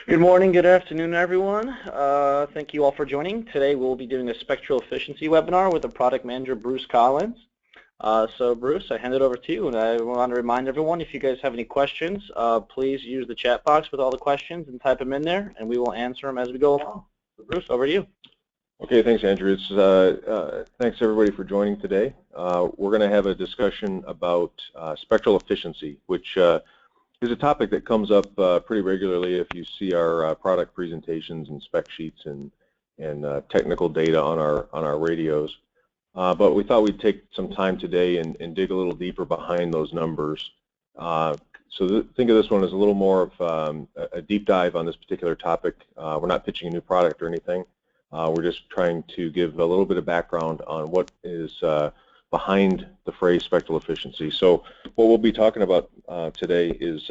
Good morning, good afternoon, everyone. Thank you all for joining. Today we'll be doing a spectral efficiency webinar with the product manager, Bruce Collins. So Bruce, I hand it over to you, and I want to remind everyone, if you guys have any questions, please use the chat box with all the questions and type them in there, and we will answer them as we go along. So Bruce, over to you. Okay, thanks, Andrew. Thanks everybody for joining today. We're going to have a discussion about spectral efficiency, which is a topic that comes up pretty regularly if you see our product presentations and spec sheets and technical data on our radios. But we thought we'd take some time today and dig a little deeper behind those numbers. Think of this one as a little more of a deep dive on this particular topic. We're not pitching a new product or anything. We're just trying to give a little bit of background on what is behind the phrase spectral efficiency. So what we'll be talking about today is,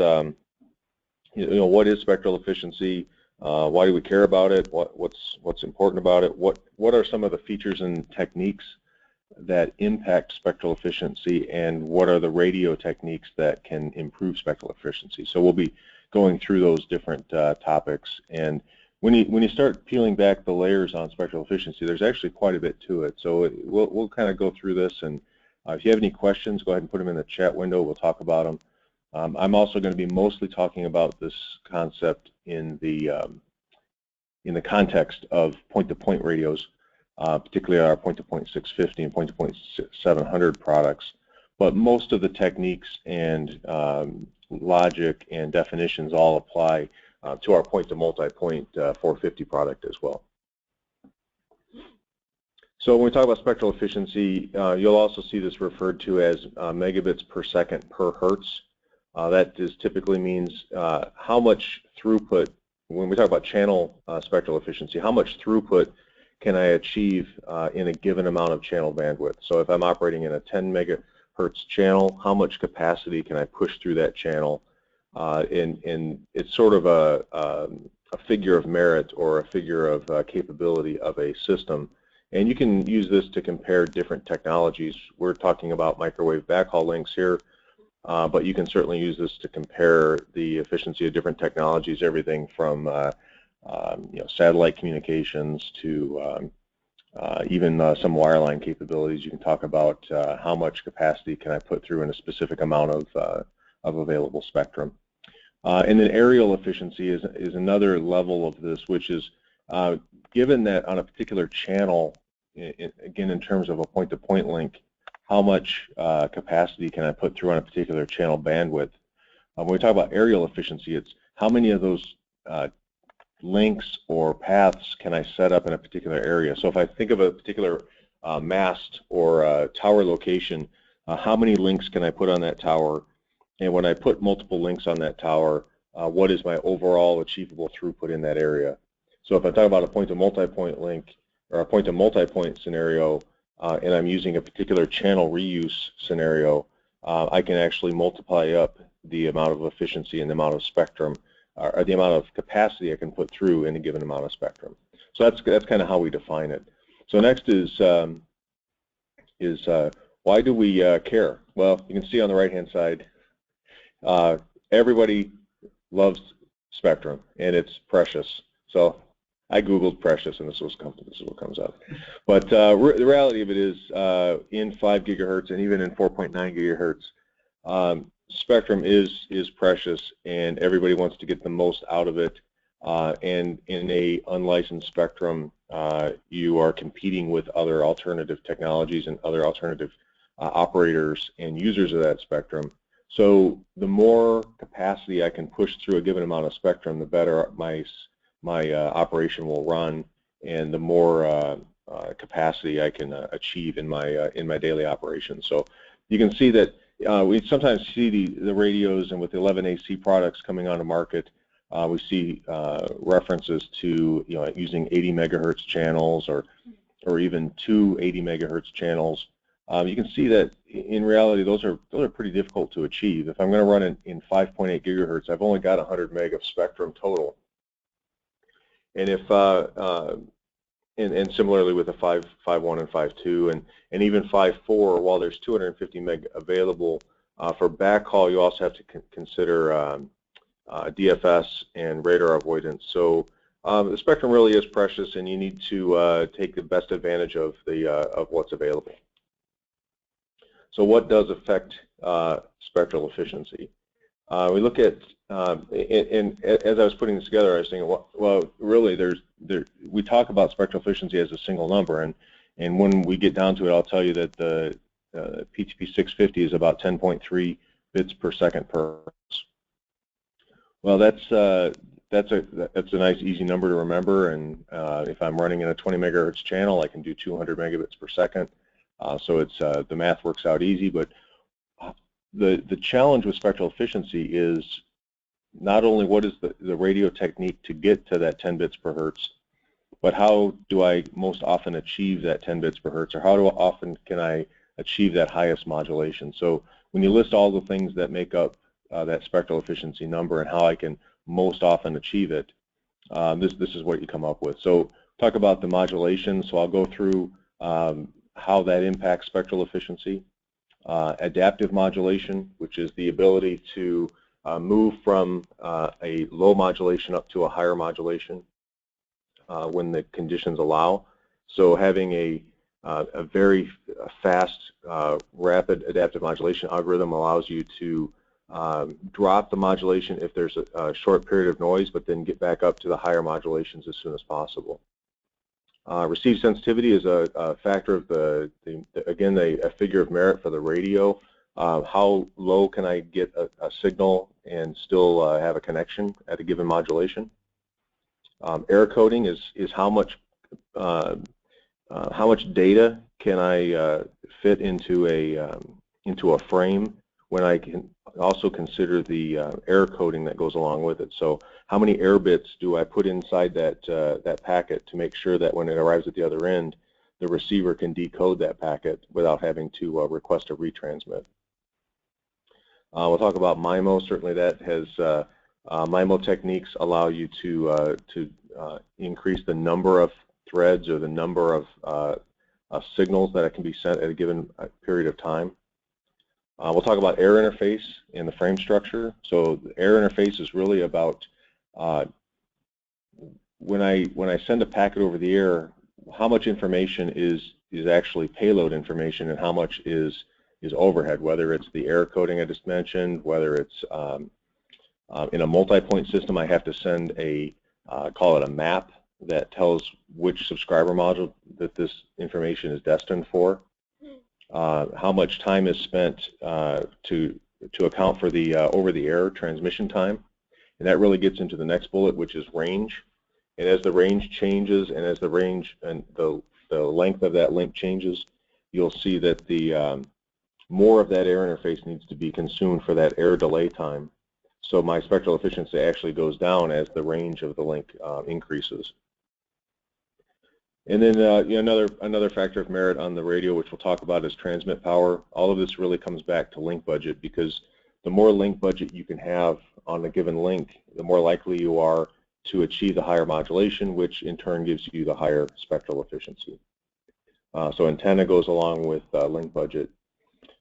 what is spectral efficiency? Why do we care about it? What's important about it? What are some of the features and techniques that impact spectral efficiency, and what are the radio techniques that can improve spectral efficiency? So we'll be going through those different topics. And when you start peeling back the layers on spectral efficiency, there's actually quite a bit to it. So we'll kind of go through this, and if you have any questions, go ahead and put them in the chat window. We'll talk about them. I'm also going to be mostly talking about this concept in the context of point-to-point radios, particularly our point-to-point 650 and point-to-point 700 products. But most of the techniques and logic and definitions all apply to our point-to-multipoint 450 product as well. So when we talk about spectral efficiency, you'll also see this referred to as megabits per second per hertz. That typically means how much throughput, when we talk about channel spectral efficiency, how much throughput can I achieve in a given amount of channel bandwidth. So if I'm operating in a 10 megahertz channel, how much capacity can I push through that channel? And it's sort of a figure of merit or a figure of capability of a system. And you can use this to compare different technologies. We're talking about microwave backhaul links here, but you can certainly use this to compare the efficiency of different technologies, everything from satellite communications to even some wireline capabilities. You can talk about how much capacity can I put through in a specific amount of available spectrum. And then aerial efficiency is another level of this, which is given that on a particular channel, again in terms of a point-to-point link, how much capacity can I put through on a particular channel bandwidth. When we talk about aerial efficiency, it's how many of those links or paths can I set up in a particular area. So if I think of a particular mast or tower location, how many links can I put on that tower? And when I put multiple links on that tower, what is my overall achievable throughput in that area? So if I talk about a point-to-multipoint link or a point-to-multipoint scenario, and I'm using a particular channel reuse scenario, I can actually multiply up the amount of efficiency and the amount of spectrum, or the amount of capacity I can put through in a given amount of spectrum. So that's kind of how we define it. So next is why do we care? Well, you can see on the right-hand side, everybody loves spectrum, and it's precious. So I Googled precious, and this is what comes up. But the reality of it is, in 5 gigahertz and even in 4.9 gigahertz, spectrum is precious, and everybody wants to get the most out of it. And in a unlicensed spectrum, you are competing with other alternative technologies and other alternative operators and users of that spectrum. So the more capacity I can push through a given amount of spectrum, the better my operation will run, and the more capacity I can achieve in my daily operation. So you can see that we sometimes see the radios, and with the 11AC products coming on the market, we see references to using 80 megahertz channels or even 2 80 megahertz channels. You can see that in reality those are pretty difficult to achieve. If I'm going to run it in 5.8 gigahertz, I've only got 100 meg of spectrum total. And if and similarly with the 5.1 and 5.2 and even 5.4, while there's 250 meg available for backhaul, you also have to consider DFS, and radar avoidance. So the spectrum really is precious, and you need to take the best advantage of what's available. So what does affect spectral efficiency? We look at, and as I was putting this together, I was thinking, well, really, we talk about spectral efficiency as a single number, and when we get down to it, I'll tell you that the PTP 650 is about 10.3 bits per second per hertz. Well, that's a nice, easy number to remember, and if I'm running in a 20 megahertz channel, I can do 200 megabits per second. So it's the math works out easy, but the challenge with spectral efficiency is not only what is the radio technique to get to that 10 bits per hertz, but how do I most often achieve that 10 bits per hertz, or how often can I achieve that highest modulation? So when you list all the things that make up that spectral efficiency number and how I can most often achieve it, this is what you come up with. So talk about the modulation. So I'll go through how that impacts spectral efficiency. Adaptive modulation, which is the ability to move from a low modulation up to a higher modulation when the conditions allow. So having a very fast, rapid adaptive modulation algorithm allows you to drop the modulation if there's a short period of noise, but then get back up to the higher modulations as soon as possible. Receive sensitivity is a factor of again, a figure of merit for the radio. How low can I get a signal and still have a connection at a given modulation? Error coding is how much data can I fit into a frame, when I can also consider the error coding that goes along with it. So how many error bits do I put inside that packet to make sure that when it arrives at the other end, the receiver can decode that packet without having to request a retransmit. We'll talk about MIMO. Certainly that has MIMO techniques allow you to increase the number of threads or the number of signals that can be sent at a given period of time. We'll talk about error interface and the frame structure. So the error interface is really about when I send a packet over the air, how much information is actually payload information and how much is overhead, whether it's the error coding I just mentioned, whether it's in a multi-point system, I have to send call it a map that tells which subscriber module that this information is destined for. How much time is spent to account for the over-the-air transmission time, and that really gets into the next bullet, which is range. And as the range changes, and as the range and the length of that link changes, you'll see that the more of that error interface needs to be consumed for that error delay time. So my spectral efficiency actually goes down as the range of the link increases. And then another factor of merit on the radio, which we'll talk about, is transmit power. All of this really comes back to link budget, because the more link budget you can have on a given link, the more likely you are to achieve the higher modulation, which in turn gives you the higher spectral efficiency. So antenna goes along with link budget.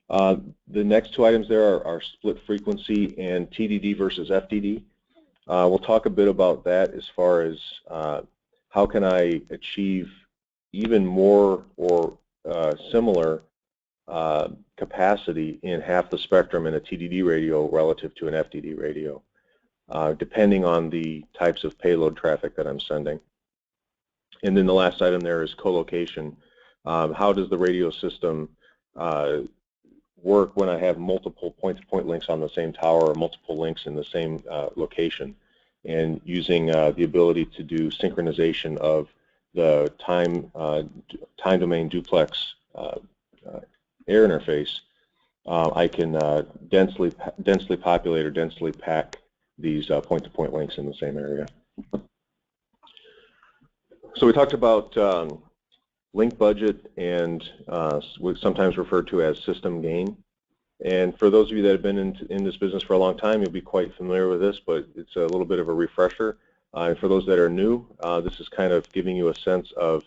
The next two items there are split frequency and TDD versus FDD. We'll talk a bit about that as far as how can I achieve even more or similar capacity in half the spectrum in a TDD radio relative to an FDD radio, depending on the types of payload traffic that I'm sending. And then the last item there is collocation. How does the radio system work when I have multiple point-to-point links on the same tower, or multiple links in the same location, and using the ability to do synchronization of the time domain duplex air interface, I can densely populate or densely pack these point-to-point links in the same area. So we talked about link budget and what's sometimes referred to as system gain. And for those of you that have been in this business for a long time, you'll be quite familiar with this, but it's a little bit of a refresher. And for those that are new, this is kind of giving you a sense of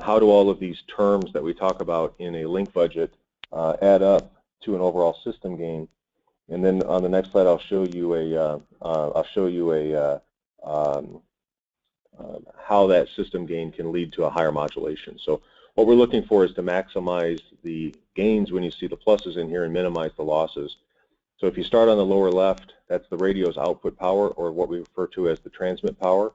how do all of these terms that we talk about in a link budget add up to an overall system gain. And then on the next slide, I'll show you how that system gain can lead to a higher modulation. So what we're looking for is to maximize the gains when you see the pluses in here and minimize the losses. So if you start on the lower left, that's the radio's output power, or what we refer to as the transmit power.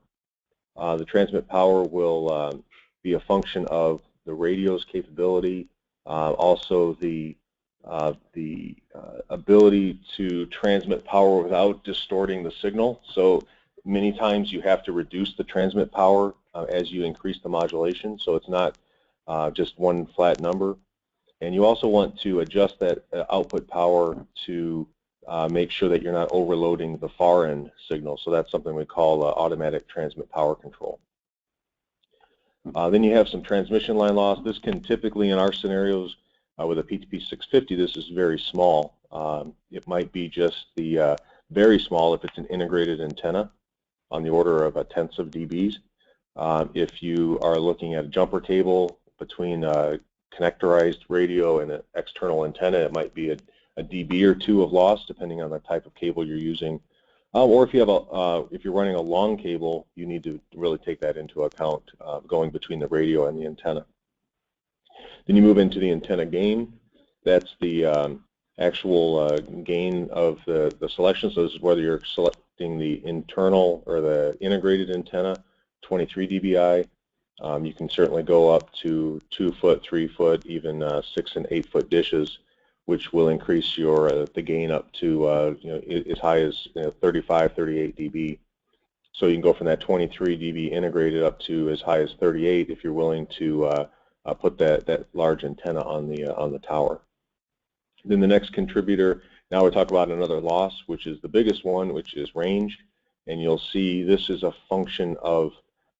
The transmit power will be a function of the radio's capability, also the ability to transmit power without distorting the signal. So many times you have to reduce the transmit power as you increase the modulation, so it's not just one flat number. And you also want to adjust that output power to make sure that you're not overloading the far end signal. So that's something we call automatic transmit power control. Then you have some transmission line loss. This can typically, in our scenarios with a PTP 650, this is very small. It might be just the very small if it's an integrated antenna on the order of tenths of dBs. If you are looking at a jumper cable between a connectorized radio and an external antenna, it might be a dB or two of loss, depending on the type of cable you're using. Or if you have if you're running a long cable, you need to really take that into account going between the radio and the antenna. Then you move into the antenna gain. That's the actual gain of the selection. So this is whether you're selecting the internal or the integrated antenna, 23 dBi. You can certainly go up to 2 foot, 3 foot, even 6 and 8 foot dishes, which will increase your the gain up to as high as 35, 38 dB. So you can go from that 23 dB integrated up to as high as 38 if you're willing to put that large antenna on the tower. Then the next contributor, now we talk about another loss, which is the biggest one, which is range. And you'll see this is a function of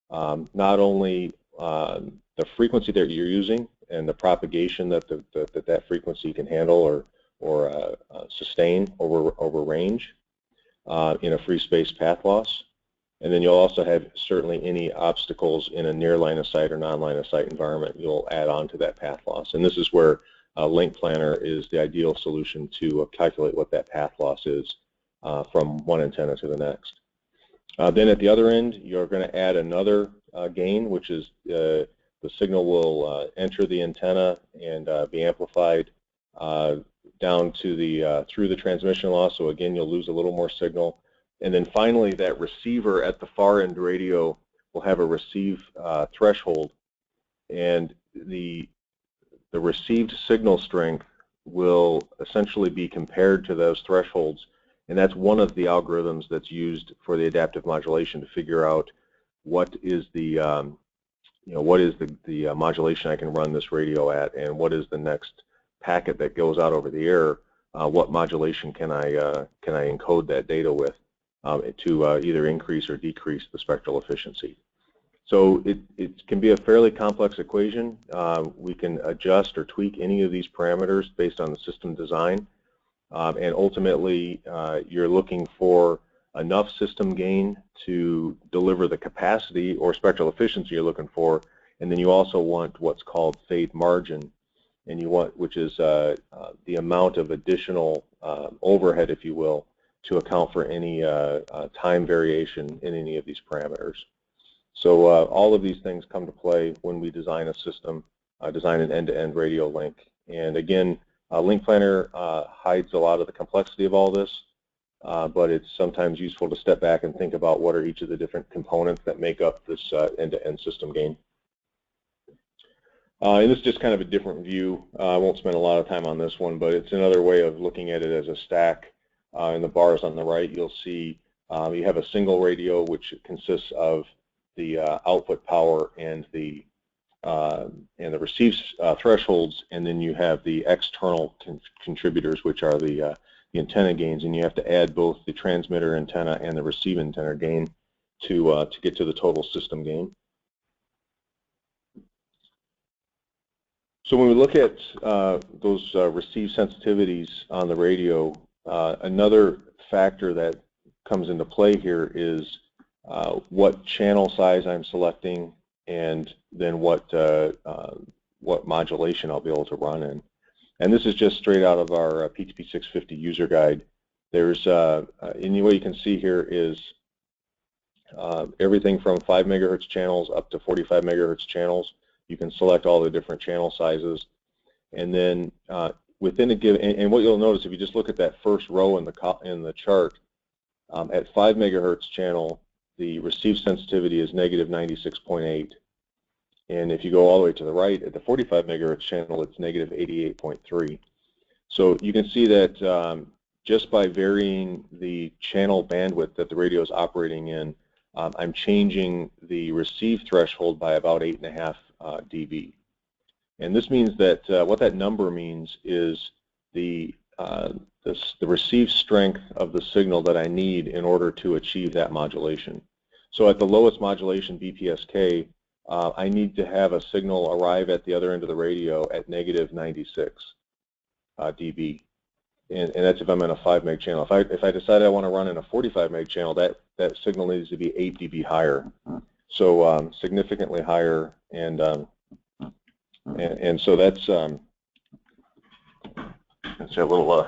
not only the frequency that you're using and the propagation that that frequency can handle or sustain over range in a free space path loss. And then you'll also have certainly any obstacles in a near line of sight or non-line of sight environment. You'll add on to that path loss. And this is where LINKPLANNER is the ideal solution to calculate what that path loss is from one antenna to the next. Then at the other end, you're going to add another gain, which is the signal will enter the antenna and be amplified down to the through the transmission loss. So again, you'll lose a little more signal. And then finally, that receiver at the far end radio will have a receive threshold, and the received signal strength will essentially be compared to those thresholds. And that's one of the algorithms that's used for the adaptive modulation to figure out what is the modulation I can run this radio at, and what is the next packet that goes out over the air. What modulation can I encode that data with to either increase or decrease the spectral efficiency. So it can be a fairly complex equation. We can adjust or tweak any of these parameters based on the system design. And ultimately, you're looking for enough system gain to deliver the capacity or spectral efficiency you're looking for, and then you also want what's called fade margin, and you want, which is the amount of additional overhead, if you will, to account for any time variation in any of these parameters. So all of these things come to play when we design a system, design an end-to-end radio link. And again, LINKPLANNER hides a lot of the complexity of all this, but it's sometimes useful to step back and think about what are each of the different components that make up this end-to-end system gain. And this is just kind of a different view. I won't spend a lot of time on this one, but it's another way of looking at it as a stack. In the bars on the right, you'll see you have a single radio, which consists of the output power and the receive thresholds, and then you have the external contributors, which are the antenna gains, and you have to add both the transmitter antenna and the receive antenna gain to get to the total system gain. So when we look at those receive sensitivities on the radio, another factor that comes into play here is what channel size I'm selecting, and then what modulation I'll be able to run in. And this is just straight out of our PTP 650 user guide. There's, and what you can see here is everything from 5 megahertz channels up to 45 megahertz channels. You can select all the different channel sizes. And then within a given, and what you'll notice if you just look at that first row in the chart, at 5 megahertz channel, the receive sensitivity is negative 96.8. And if you go all the way to the right, at the 45 megahertz channel, it's negative 88.3. So you can see that just by varying the channel bandwidth that the radio is operating in, I'm changing the receive threshold by about 8.5 dB. And this means that what that number means is the receive strength of the signal that I need in order to achieve that modulation. So at the lowest modulation, BPSK, I need to have a signal arrive at the other end of the radio at negative 96 dB. And that's if I'm in a 5 meg channel. If I decide I want to run in a 45 meg channel, that signal needs to be 8 dB higher. So significantly higher, and so that's a little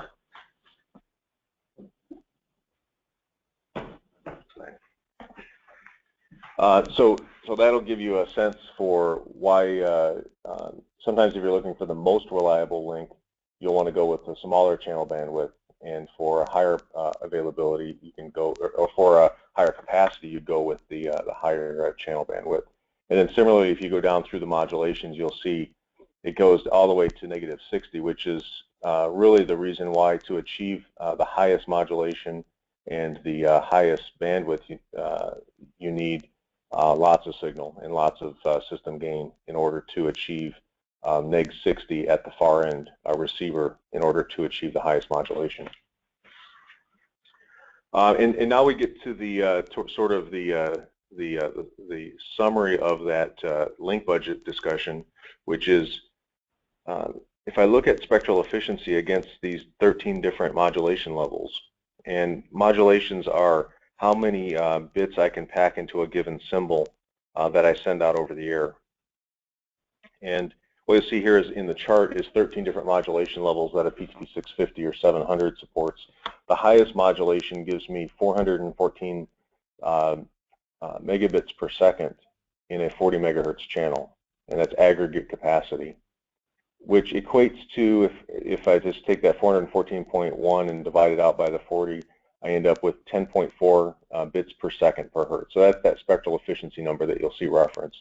so that'll give you a sense for why sometimes if you're looking for the most reliable link, you'll want to go with a smaller channel bandwidth, and for a higher availability, you can go, or for a higher capacity, you go with the higher channel bandwidth. And then similarly, if you go down through the modulations, you'll see it goes all the way to negative 60, which is really the reason why to achieve the highest modulation and the highest bandwidth you need lots of signal and lots of system gain in order to achieve neg 60 at the far end receiver in order to achieve the highest modulation. And now we get to the sort of the summary of that link budget discussion, which is if I look at spectral efficiency against these 13 different modulation levels, and modulations are how many bits I can pack into a given symbol that I send out over the air. And what you see here is in the chart is 13 different modulation levels that a PTP 650 or 700 supports. The highest modulation gives me 414 megabits per second in a 40 megahertz channel, and that's aggregate capacity, which equates to, if I just take that 414.1 and divide it out by the 40, I end up with 10.4 bits per second per hertz. So that's that spectral efficiency number that you'll see referenced.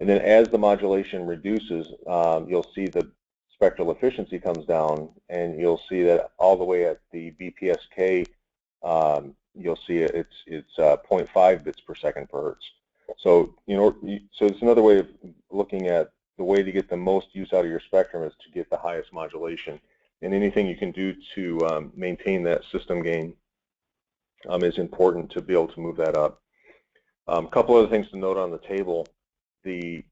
And then as the modulation reduces, you'll see the spectral efficiency comes down, and you'll see that all the way at the BPSK, you'll see it's 0.5 bits per second per hertz. So so it's another way of looking at the way to get the most use out of your spectrum is to get the highest modulation. And anything you can do to maintain that system gain is important to be able to move that up. A couple other things to note on the table. You'll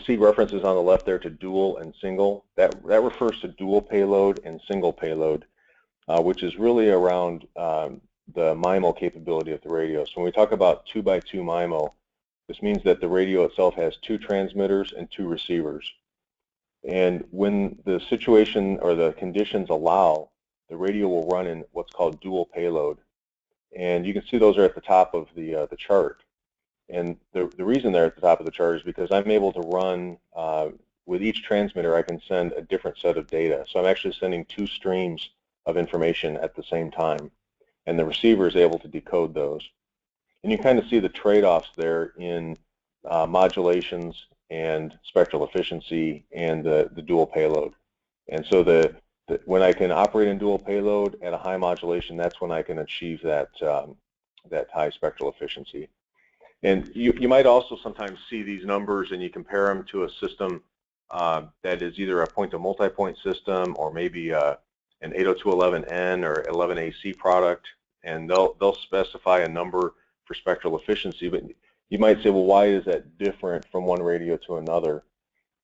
see references on the left there to dual and single. That refers to dual payload and single payload, which is really around the MIMO capability of the radio. So when we talk about 2x2 MIMO, this means that the radio itself has 2 transmitters and 2 receivers. And when the situation or the conditions allow, the radio will run in what's called dual payload. And you can see those are at the top of the chart. And the reason they're at the top of the chart is because I'm able to run, with each transmitter, I can send a different set of data. So I'm actually sending 2 streams of information at the same time. And the receiver is able to decode those. And you kind of see the trade-offs there in modulations and spectral efficiency and the dual payload. And so when I can operate in dual payload at a high modulation, that's when I can achieve that high spectral efficiency. And you might also sometimes see these numbers and you compare them to a system that is either a point-to-multipoint system or maybe an 802.11n or 11AC product, and they'll specify a number for spectral efficiency, but you might say, well, why is that different from one radio to another?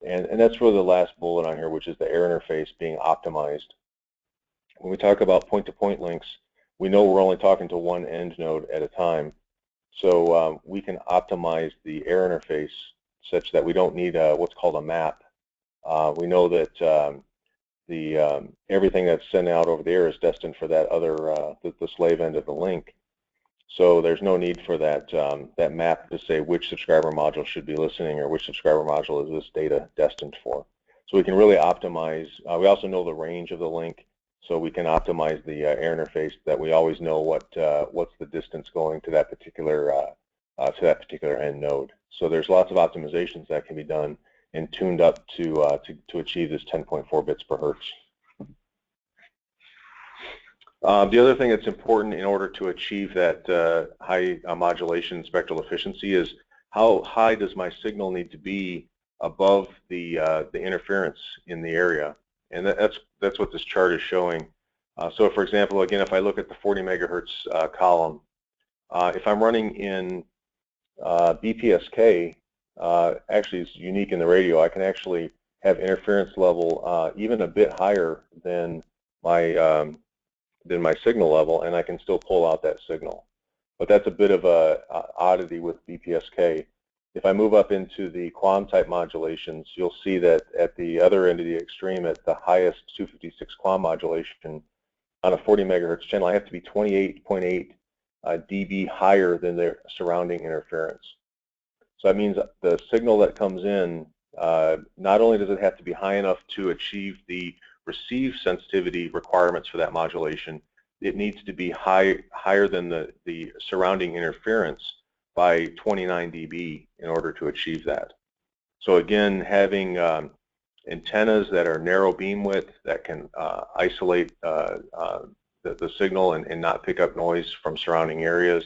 And that's really the last bullet on here, which is the air interface being optimized. When we talk about point-to-point links, we know we're only talking to one end node at a time. So we can optimize the air interface such that we don't need what's called a map. We know that everything that's sent out over the air is destined for that other the slave end of the link. So there's no need for that that map to say which subscriber module should be listening or which subscriber module is this data destined for. So we can really optimize. We also know the range of the link, so we can optimize the air interface that we always know what's the distance going to that particular end node. So there's lots of optimizations that can be done and tuned up to achieve this 10.4 bits per hertz. The other thing that's important in order to achieve that high modulation spectral efficiency is how high does my signal need to be above the interference in the area, and that's what this chart is showing. So, for example, again, if I look at the 40 megahertz column, if I'm running in BPSK, actually it's unique in the radio. I can actually have interference level even a bit higher than my signal level, and I can still pull out that signal. But that's a bit of a oddity with BPSK. If I move up into the QAM type modulations, you'll see that at the other end of the extreme, at the highest 256 QAM modulation on a 40 megahertz channel, I have to be 28.8 dB higher than their surrounding interference. So that means the signal that comes in, not only does it have to be high enough to achieve the receive sensitivity requirements for that modulation, it needs to be higher than the surrounding interference by 29 dB in order to achieve that. So again, having antennas that are narrow beam width that can isolate the signal and not pick up noise from surrounding areas,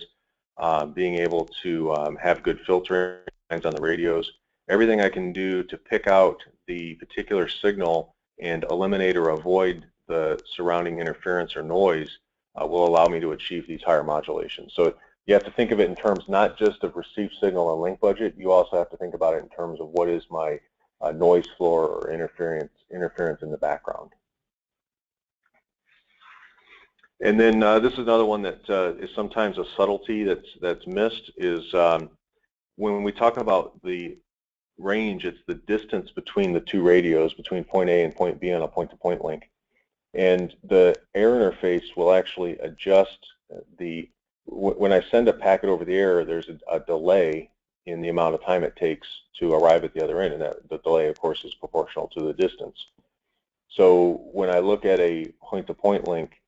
being able to have good filtering on the radios, everything I can do to pick out the particular signal and eliminate or avoid the surrounding interference or noise will allow me to achieve these higher modulations. So you have to think of it in terms not just of received signal and link budget, you also have to think about it in terms of what is my noise floor or interference in the background. And then this is another one that is sometimes a subtlety that's missed, is when we talk about the range, it's the distance between the two radios, between point A and point B on a point-to-point link. And the air interface will actually adjust when I send a packet over the air, there's a delay in the amount of time it takes to arrive at the other end, and the delay, of course, is proportional to the distance. So when I look at a point-to-point link,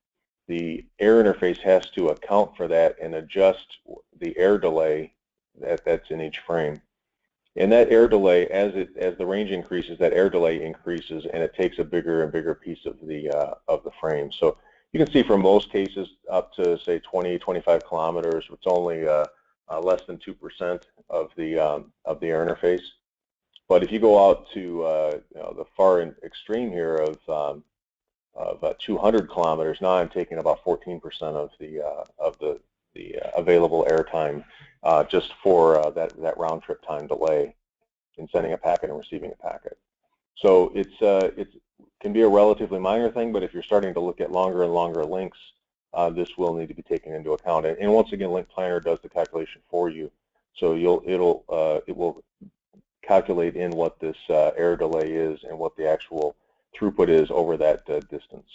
the air interface has to account for that and adjust the air delay that's in each frame. And that air delay, as the range increases, that air delay increases, and it takes a bigger and bigger piece of the frame. So you can see for most cases up to say 20, 25 kilometers, it's only less than 2% of the air interface. But if you go out to the far extreme here of 200 kilometers, now I'm taking about 14% of the available air time just for that round trip time delay in sending a packet and receiving a packet. So it can be a relatively minor thing, but if you're starting to look at longer and longer links, this will need to be taken into account. And once again, LINKPLANNER does the calculation for you, so it will calculate in what this air delay is and what the actual throughput is over that distance.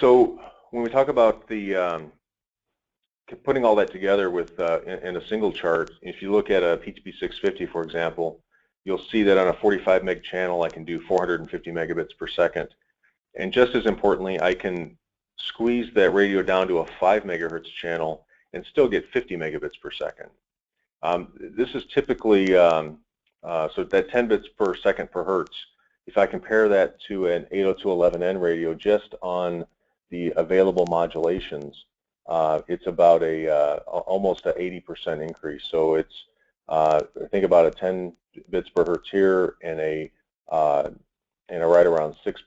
So when we talk about the putting all that together with in a single chart, if you look at a PTP 650, for example, you'll see that on a 45 meg channel I can do 450 megabits per second. And just as importantly, I can squeeze that radio down to a 5 megahertz channel and still get 50 megabits per second. This is typically, so that 10 bits per second per hertz, if I compare that to an 802.11n radio just on the available modulations, it's about almost an 80% increase. So it's, think about a 10 bits per hertz here and a right around 6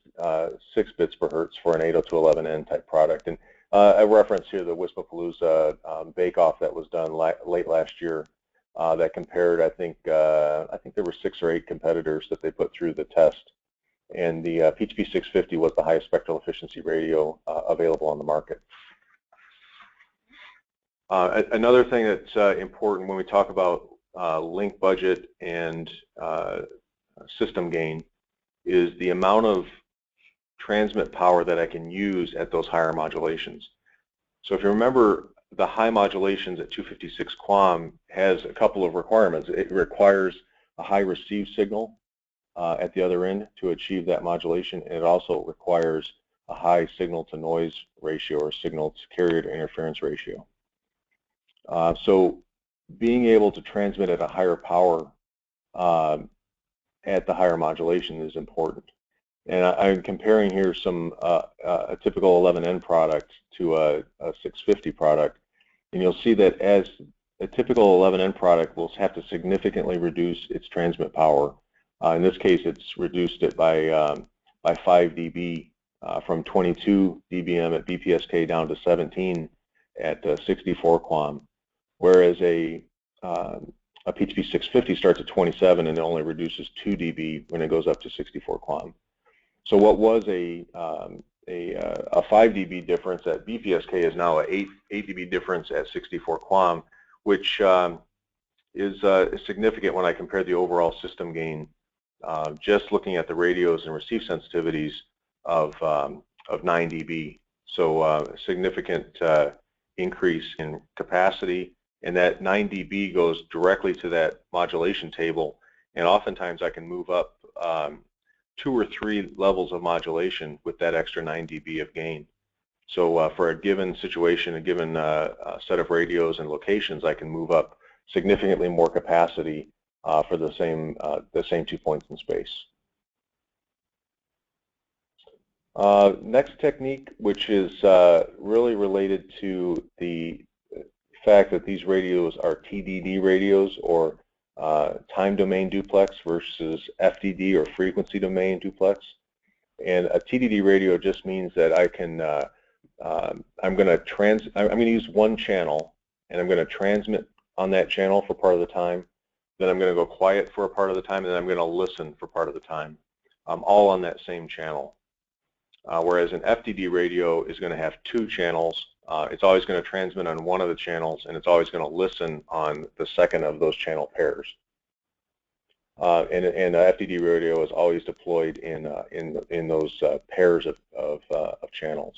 bits per hertz for an 802.11n type product. And I reference here the Wispapalooza bake-off that was done late last year that compared, I think there were 6 or 8 competitors that they put through the test. And the PTP 650 was the highest spectral efficiency radio available on the market. Another thing that's important when we talk about link budget and system gain is the amount of transmit power that I can use at those higher modulations. So if you remember, the high modulations at 256 QAM has a couple of requirements. It requires a high receive signal at the other end to achieve that modulation, and it also requires a high signal-to-noise ratio or signal-to-carrier-to-interference ratio. So being able to transmit at a higher power at the higher modulation is important. And I'm comparing here a typical 11N product to a 650 product, and you'll see that as a typical 11N product will have to significantly reduce its transmit power. In this case, it's reduced it by 5 dB from 22 dBm at BPSK down to 17 at 64 QAM, whereas a PTP 650 starts at 27 and it only reduces 2 dB when it goes up to 64 QAM. So what was a 5 dB difference at BPSK is now a 8 dB difference at 64 QAM, which is significant when I compare the overall system gain, just looking at the radios and receive sensitivities of 9 dB. So a significant increase in capacity, and that 9 dB goes directly to that modulation table, and oftentimes I can move up 2 or 3 levels of modulation with that extra 9 dB of gain. So for a given situation, a given set of radios and locations, I can move up significantly more capacity for the same 2 points in space. Next technique, which is really related to the fact that these radios are TDD radios, or time domain duplex, versus FDD or frequency domain duplex. And a TDD radio just means that I can I'm going to use one channel, and I'm going to transmit on that channel for part of the time. Then I'm going to go quiet for a part of the time, and then I'm going to listen for part of the time, all on that same channel. Whereas an FDD radio is going to have 2 channels. It's always going to transmit on one of the channels, and it's always going to listen on the second of those channel pairs. And an FDD radio is always deployed in those pairs of channels.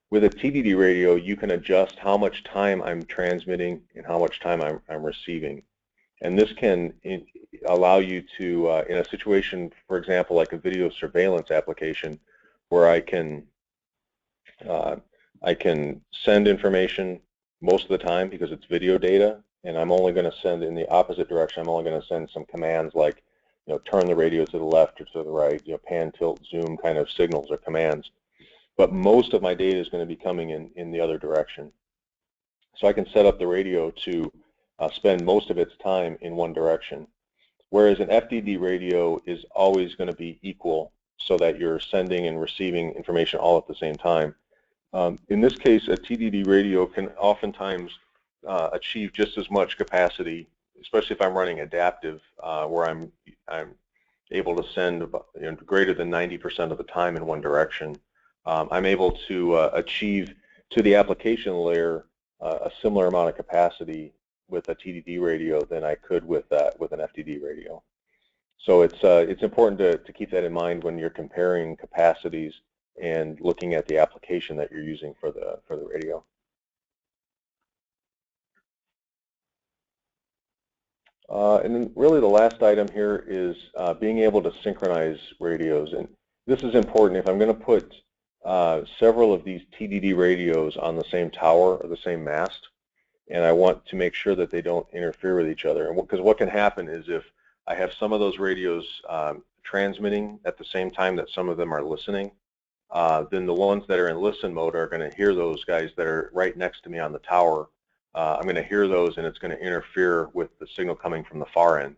With a TDD radio, you can adjust how much time I'm transmitting and how much time I'm receiving. And this can allow you to, in a situation, for example, like a video surveillance application, where I can send information most of the time because it's video data, and I'm only going to send in the opposite direction. I'm only going to send some commands like, turn the radio to the left or to the right, pan, tilt, zoom kind of signals or commands. But most of my data is going to be coming in the other direction. So I can set up the radio to spend most of its time in one direction. Whereas an FDD radio is always going to be equal, so that you're sending and receiving information all at the same time. In this case, a TDD radio can oftentimes achieve just as much capacity, especially if I'm running adaptive, where I'm able to send greater than 90% of the time in one direction. I'm able to achieve to the application layer a similar amount of capacity with a TDD radio than I could with an FDD radio. So it's important to keep that in mind when you're comparing capacities and looking at the application that you're using for the radio. And then really the last item here is being able to synchronize radios. And this is important. If I'm going to put several of these TDD radios on the same tower or the same mast, and I want to make sure that they don't interfere with each other. And because what can happen is, if I have some of those radios transmitting at the same time that some of them are listening, then the ones that are in listen mode are going to hear those guys that are right next to me on the tower. I'm going to hear those, and it's going to interfere with the signal coming from the far end.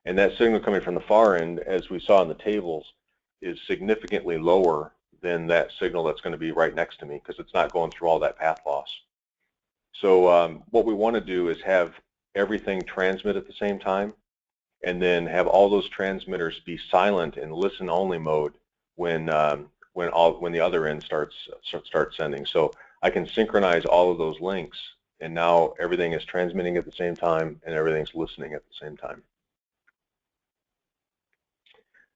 And that signal coming from the far end, as we saw in the tables, is significantly lower than that signal that's going to be right next to me, because it's not going through all that path loss. So what we want to do is have everything transmit at the same time, and then have all those transmitters be silent in listen-only mode when the other end starts sending. So I can synchronize all of those links, and now everything is transmitting at the same time and everything's listening at the same time.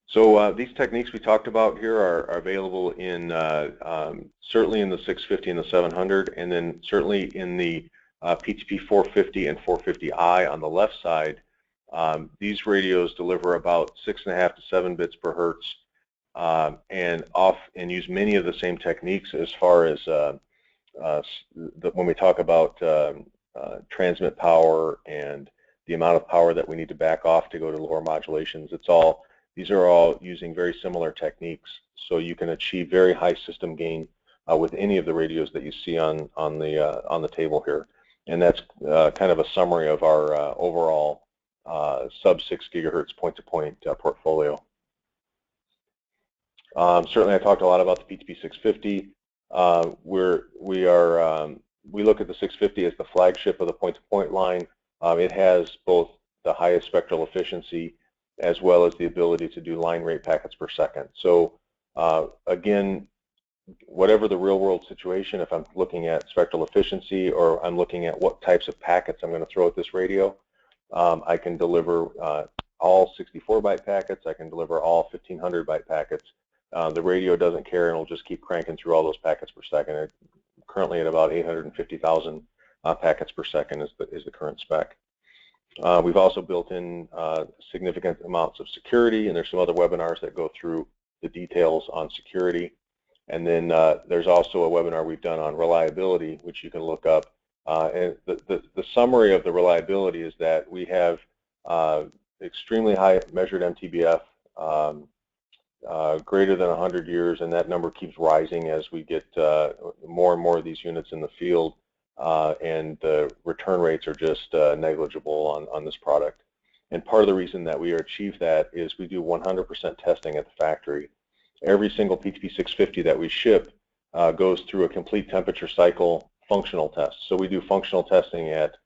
So these techniques we talked about here are available in certainly in the 650 and the 700, and then certainly in the PTP 450 and 450i on the left side. These radios deliver about 6.5 to 7 bits per hertz, and use many of the same techniques as far as when we talk about transmit power and the amount of power that we need to back off to go to lower modulations. These are all using very similar techniques, so you can achieve very high system gain with any of the radios that you see on the table here. And that's kind of a summary of our overall sub 6 gigahertz point-to-point portfolio. Certainly, I talked a lot about the PTP 650. We look at the 650 as the flagship of the point-to-point line. It has both the highest spectral efficiency as well as the ability to do line rate packets per second. So again, whatever the real-world situation, if I'm looking at spectral efficiency or I'm looking at what types of packets I'm going to throw at this radio, I can deliver all 64-byte packets. I can deliver all 1,500-byte packets. The radio doesn't care, and it'll just keep cranking through all those packets per second. It's currently at about 850,000 packets per second is the current spec. We've also built in significant amounts of security, and there's some other webinars that go through the details on security. And then there's also a webinar we've done on reliability, which you can look up. And the summary of the reliability is that we have extremely high measured MTBF, greater than 100 years, and that number keeps rising as we get more and more of these units in the field. And the return rates are just negligible on this product. And part of the reason that we achieve that is we do 100% testing at the factory. Every single PTP 650 that we ship goes through a complete temperature cycle functional test. So we do functional testing at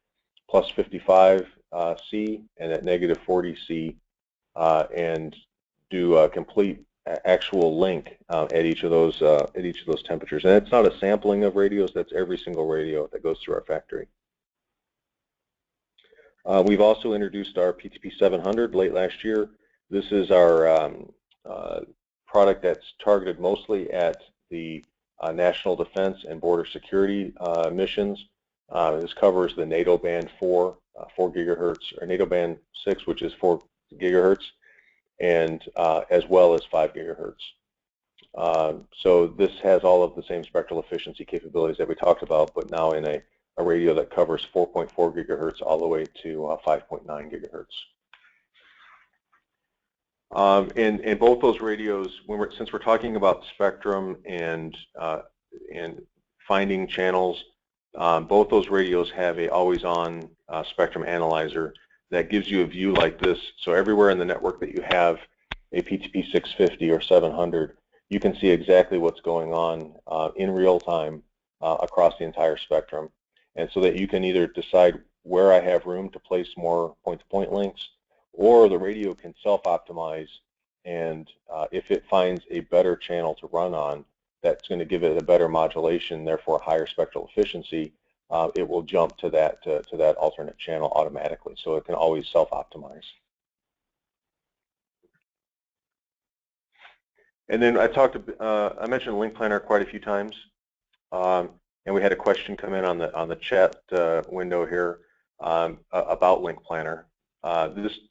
plus 55 C and at negative 40 C, and do a complete actual link at each of those temperatures. And it's not a sampling of radios, that's every single radio that goes through our factory. We've also introduced our PTP 700 late last year. This is our product that's targeted mostly at the national defense and border security missions. This covers the NATO band 4 gigahertz, or NATO band 6, which is 4 gigahertz, and as well as 5 gigahertz. So this has all of the same spectral efficiency capabilities that we talked about, but now in a radio that covers 4.4 gigahertz all the way to 5.9 gigahertz. And both those radios, since we're talking about spectrum and finding channels, both those radios have a always-on spectrum analyzer that gives you a view like this. So everywhere in the network that you have a PTP 650 or 700, you can see exactly what's going on in real time across the entire spectrum. And so that you can either decide where I have room to place more point-to-point links, or the radio can self-optimize, and if it finds a better channel to run on that's going to give it a better modulation, therefore higher spectral efficiency, it will jump to that alternate channel automatically. So it can always self-optimize. And then I mentioned LINKPLANNER quite a few times, and we had a question come in on the chat window here about LINKPLANNER.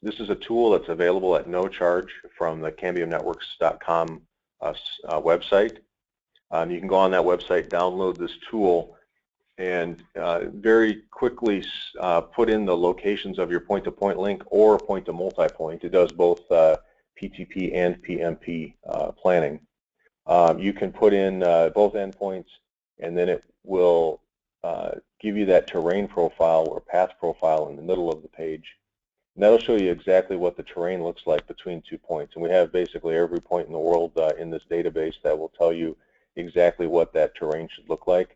This is a tool that's available at no charge from the CambiumNetworks.com website. You can go on that website, download this tool, and very quickly put in the locations of your point-to-point link or point-to-multipoint. It does both PTP and PMP planning. You can put in both endpoints, and then it will give you that terrain profile or path profile in the middle of the page. And that'll show you exactly what the terrain looks like between 2 points. And we have basically every point in the world in this database that will tell you exactly what that terrain should look like.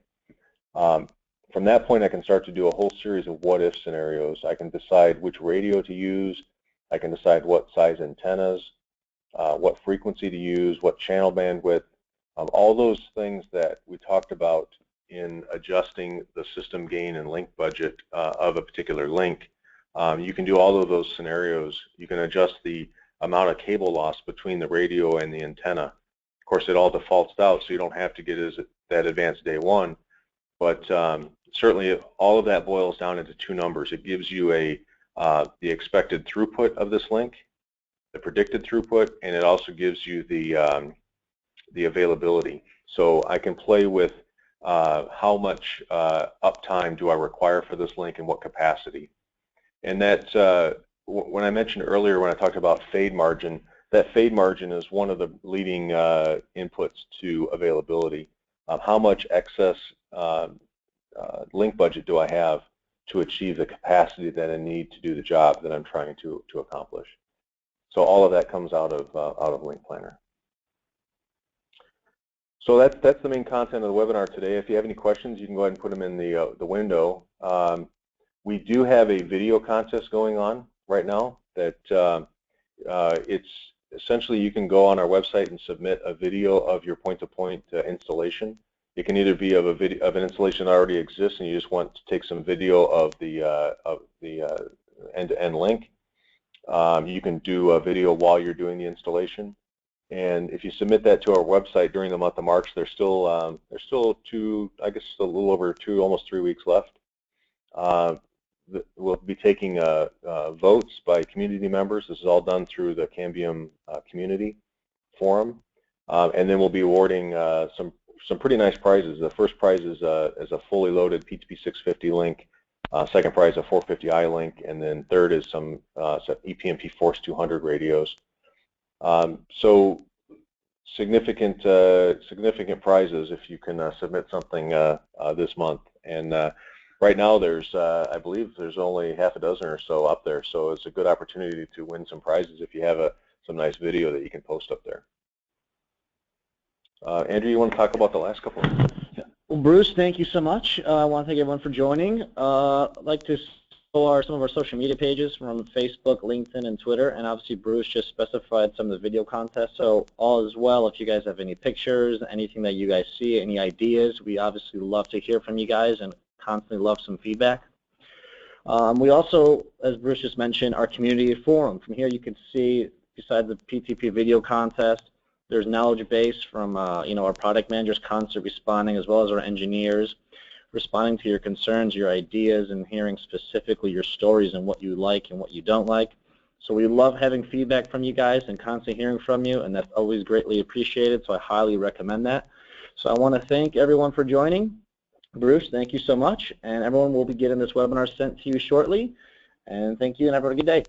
From that point, I can start to do a whole series of what-if scenarios. I can decide which radio to use. I can decide what size antennas, what frequency to use, what channel bandwidth, all those things that we talked about in adjusting the system gain and link budget of a particular link. You can do all of those scenarios. You can adjust the amount of cable loss between the radio and the antenna. Of course, it all defaults out, so you don't have to get that advanced day one. But certainly, all of that boils down into two numbers. It gives you the expected throughput of this link, the predicted throughput, and it also gives you the availability. So I can play with how much uptime do I require for this link and what capacity. And that, when I mentioned earlier when I talked about fade margin, that fade margin is one of the leading inputs to availability. How much excess link budget do I have to achieve the capacity that I need to do the job that I'm trying to accomplish? So all of that comes out of LINKPLANNER. So that's the main content of the webinar today. If you have any questions, you can go ahead and put them in the window. We do have a video contest going on right now that it's essentially you can go on our website and submit a video of your point-to-point installation. It can either be of an installation that already exists and you just want to take some video of the end-to-end link. You can do a video while you're doing the installation. And if you submit that to our website during the month of March, there's still I guess a little over almost 3 weeks left. We'll be taking votes by community members. This is all done through the Cambium community forum, and then we'll be awarding some pretty nice prizes. The first prize is a fully loaded PTP 650 link. Second prize a 450i link, and then third is some EPMP Force 200 radios. So significant prizes if you can submit something this month. And right now I believe there's only half a dozen or so up there, so it's a good opportunity to win some prizes if you have some nice video that you can post up there. Andrew, you want to talk about the last couple? Well, Bruce, thank you so much. I want to thank everyone for joining. I'd like to show some of our social media pages from Facebook, LinkedIn, and Twitter, and obviously Bruce just specified some of the video contests, so all is well. If you guys have any pictures, anything that you guys see, any ideas, we obviously love to hear from you guys and constantly love some feedback. We also, as Bruce just mentioned, our community forum. From here you can see, besides the PTP video contest, there's knowledge base from our product managers constantly responding, as well as our engineers responding to your concerns, your ideas, and hearing specifically your stories and what you like and what you don't like. So we love having feedback from you guys and constantly hearing from you, and that's always greatly appreciated, so I highly recommend that. So I want to thank everyone for joining. Bruce, thank you so much, and everyone will be getting this webinar sent to you shortly, and thank you, and have a good day.